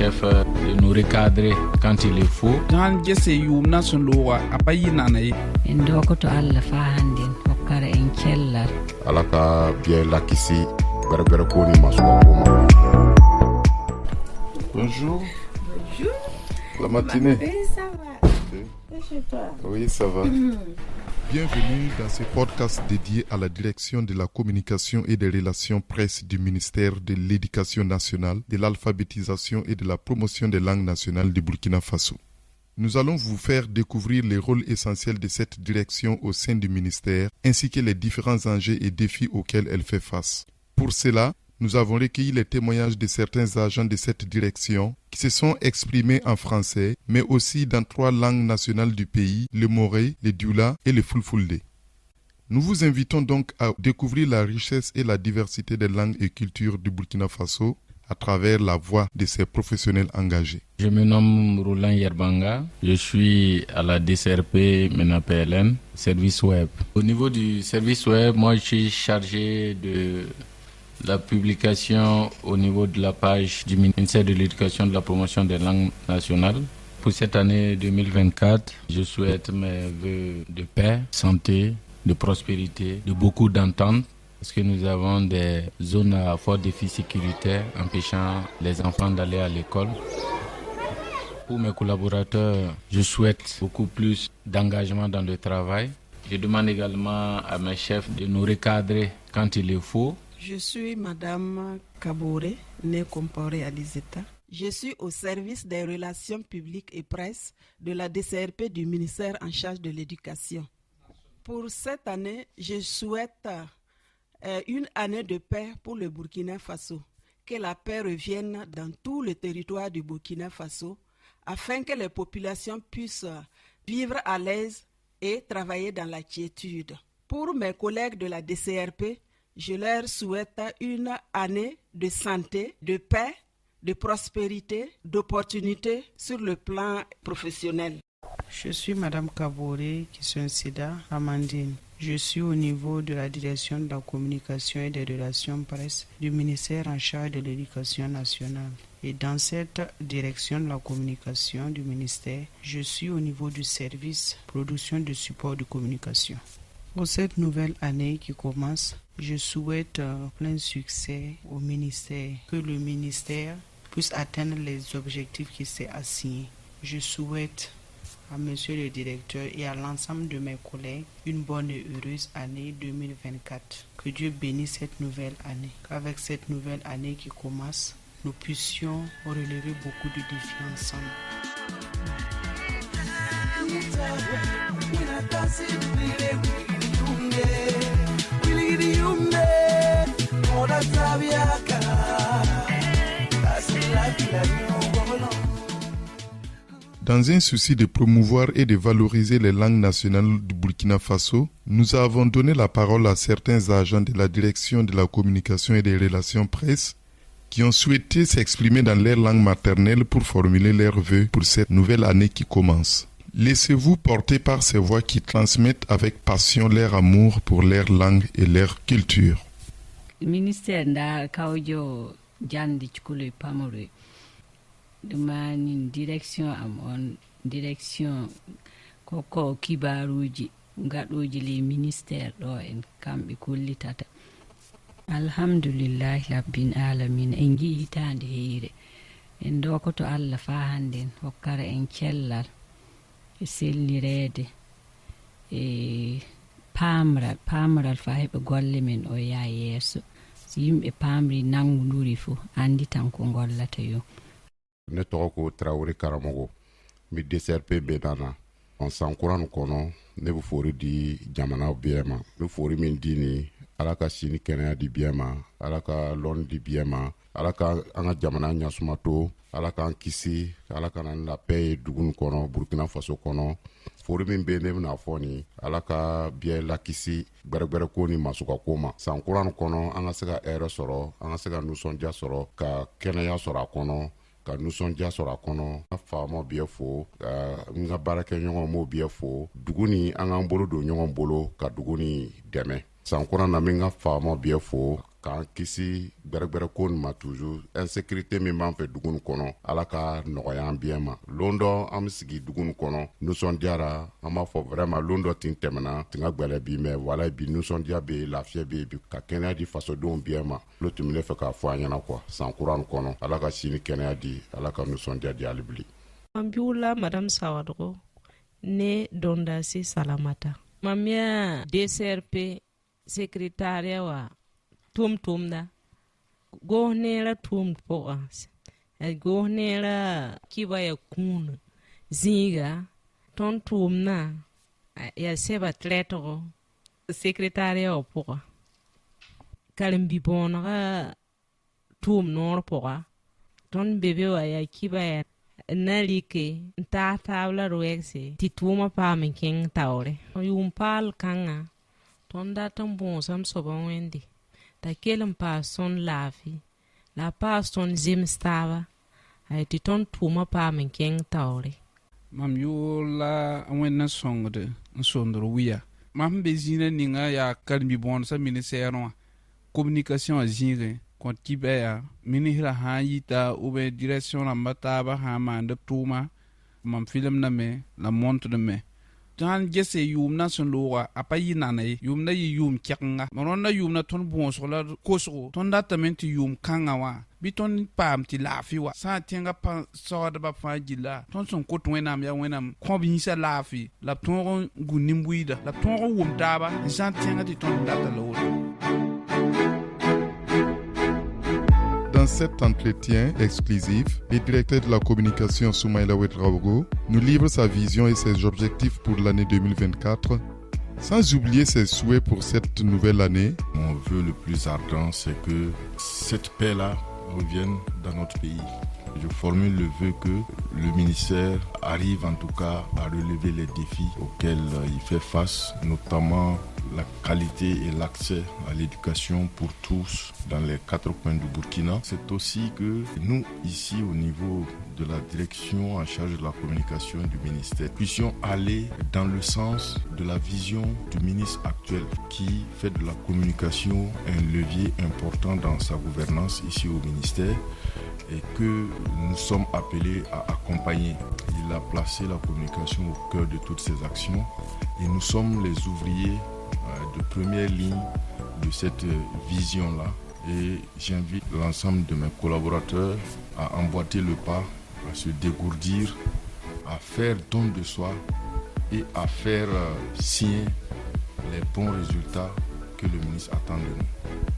chef de nous recadrer quand il est faut. Jan gese yumna sun lowa apayi nanayi. Ndokoto Allah fahandin hokkara en cellal. Alaka bien lakisi berbere koni masuka koma. Bonjour. Bonjour. La matinée. Oui, ça va. Et chez toi? Oui, ça va. Bienvenue dans ce podcast dédié à la direction de la communication et des relations presse du ministère de l'Éducation nationale, de l'alphabétisation et de la promotion des langues nationales du Burkina Faso. Nous allons vous faire découvrir les rôles essentiels de cette direction au sein du ministère, ainsi que les différents enjeux et défis auxquels elle fait face. Pour cela, nous avons recueilli les témoignages de certains agents de cette direction qui se sont exprimés en français, mais aussi dans 3 langues nationales du pays, le Moré, le Dioula et le Fulfulde. Nous vous invitons donc à découvrir la richesse et la diversité des langues et cultures du Burkina Faso à travers la voix de ces professionnels engagés. Je me nomme Roland Yerbanga, je suis à la DCRP MENA-PLN, service web. Au niveau du service web, moi je suis chargé de la publication au niveau de la page du ministère de l'Éducation et de la promotion des langues nationales. Pour cette année 2024, je souhaite mes vœux de paix, santé, de prospérité, de beaucoup d'entente, parce que nous avons des zones à fort défi sécuritaire empêchant les enfants d'aller à l'école. Pour mes collaborateurs, je souhaite beaucoup plus d'engagement dans le travail. Je demande également à mes chefs de nous recadrer quand il le faut. Je suis Madame Kabouré, née Comporé à Liseta. Je suis au service des relations publiques et presse de la DCRP du ministère en charge de l'éducation. Pour cette année, je souhaite une année de paix pour le Burkina Faso. Que la paix revienne dans tout le territoire du Burkina Faso afin que les populations puissent vivre à l'aise et travailler dans la quiétude. Pour mes collègues de la DCRP, je leur souhaite une année de santé, de paix, de prospérité, d'opportunités sur le plan professionnel. Je suis Madame Kaboré, qui suis Sida Amandine. Je suis au niveau de la direction de la communication et des relations presse du ministère en charge de l'éducation nationale. Et dans cette direction de la communication du ministère, je suis au niveau du service production de support de communication. Pour cette nouvelle année qui commence, je souhaite plein succès au ministère, que le ministère puisse atteindre les objectifs qui s'est assigné. Je souhaite à Monsieur le Directeur et à l'ensemble de mes collègues une bonne et heureuse année 2024. Que Dieu bénisse cette nouvelle année. Qu'avec cette nouvelle année qui commence, nous puissions relever beaucoup de défis ensemble. Dans un souci de promouvoir et de valoriser les langues nationales du Burkina Faso, nous avons donné la parole à certains agents de la direction de la communication et des relations presse qui ont souhaité s'exprimer dans leur langue maternelle pour formuler leurs vœux pour cette nouvelle année qui commence. Laissez-vous porter par ces voix qui transmettent avec passion leur amour pour leur langue et leur culture. Ministère da kawjo jandi chukule pamore. Dumani direction am on direction koko kibaruji ngadoji le ministère do en kambe kullitata. Alhamdulillah rabbil alamin en jiitande heere. En dokoto Allah fahanden hokkara en cellal e sellirede e pamral fa heɓe golle men o yaa yeeso so yimɓe paamri nanguduri fo andi tan ko gollata yo. Ne tɔgɔ ko Traoré Karamogo mi DCRP benana on sankuran kɔnɔ ne bɛ fori di jamana bɛɛ ma n bɛ fori min di ni ala ka sini kɛnɛya di bɛɛ ma ala ka lɔnni di bɛɛ ma ala ka an ka jamana ɲasuma to ala k'an kisi ala ka na ni la paix ye dugu nin kɔnɔ Burkina Faso kɔnɔ fori min bɛ ne bɛna fɔ ni ala ka bɛɛ lakisi gbɛrɛgbɛrɛ ko ni masuka ko ma san kura nin kɔnɔ an ka se ka hɛrɛ sɔrɔ an ka se ka nisɔndiya sɔrɔ ka kɛnɛya sɔrɔ a kɔnɔ ka nisɔndiya sɔrɔ a kɔnɔ n ka faamaw bɛ fo n ka baarakɛɲɔgɔnw m'o bɛ fo dugu ni an k'an bolo don ɲɔgɔn bolo ka dugu ni dɛmɛ san kura na min ka faamaw bɛ fo k'an kisi gbɛrɛgbɛrɛ ko nin ma toujours insécurité min b'an fɛ dugu nin kɔnɔ ala ka nɔgɔya an biyɛn ma. Lon dɔ an be sigi dugu nin kɔnɔ nusɔndiyara, an b'a fɔ vraiment lon dɔ tin tɛmɛna tin ka gwɛlɛ bi mais voilà bi nusɔndiya be yen, lafiya be yen, bi ka kɛnɛya di fasodenw biyɛn ma. Lo tun bɛ ne fɛ k'a fɔ an ɲɛna quoi san kura nin kɔnɔ ala ka sini kɛnɛya di, ala ka nusɔndiya di hali bili. Mambiula Madame Sawadro ne Dondasi Salamata. Mamia DCRP secrétaire wa tum da gohnera tum po gohnera kiba ya kun zinga ton tum na ya seba tletro secrétaire wa po kalimbi bonra tum nor po ton bebe wa ya kiba ya nalike ta tabla roexe tituma pa men king taure yum pal kanga tonda tambon sam soban wendi ta kelem pa son lafi la pa son zim stava ay ti ton tuma pa men king taure mam yo la wenna songde sondro wiya mam bezina ninga ya kalmi bon sa ministère communication azire kon kibaya ministre ha yita ube direction la mataba ha mande tuma mam film na me la montre de me tan gese yum na son loa apayi nanay yum na yum kyanga maron na yum na ton bon so la koso ton datamenti yum kanga wa biton pam ti lafi wa sa tenga pa so da ba fa gila ton son ko twenam ya wenam ko bi sa lafi la ton gunim buida la ton wum daba sa tenga ti ton data lo. Dans cet entretien exclusif, le directeur de la communication Soumaïla Ouedraogo nous livre sa vision et ses objectifs pour l'année 2024, sans oublier ses souhaits pour cette nouvelle année. Mon vœu le plus ardent, c'est que cette paix-là revienne dans notre pays. Je formule le vœu que le ministère arrive en tout cas à relever les défis auxquels il fait face, notamment la qualité et l'accès à l'éducation pour tous dans les 4 coins du Burkina. C'est aussi que nous, ici au niveau de la direction en charge de la communication du ministère, puissions aller dans le sens de la vision du ministre actuel qui fait de la communication un levier important dans sa gouvernance ici au ministère et que nous sommes appelés à accompagner. Il a placé la communication au cœur de toutes ses actions et nous sommes les ouvriers de première ligne de cette vision-là. Et j'invite l'ensemble de mes collaborateurs à emboîter le pas, à se dégourdir, à faire don de soi et à faire signer les bons résultats que le ministre attend de nous.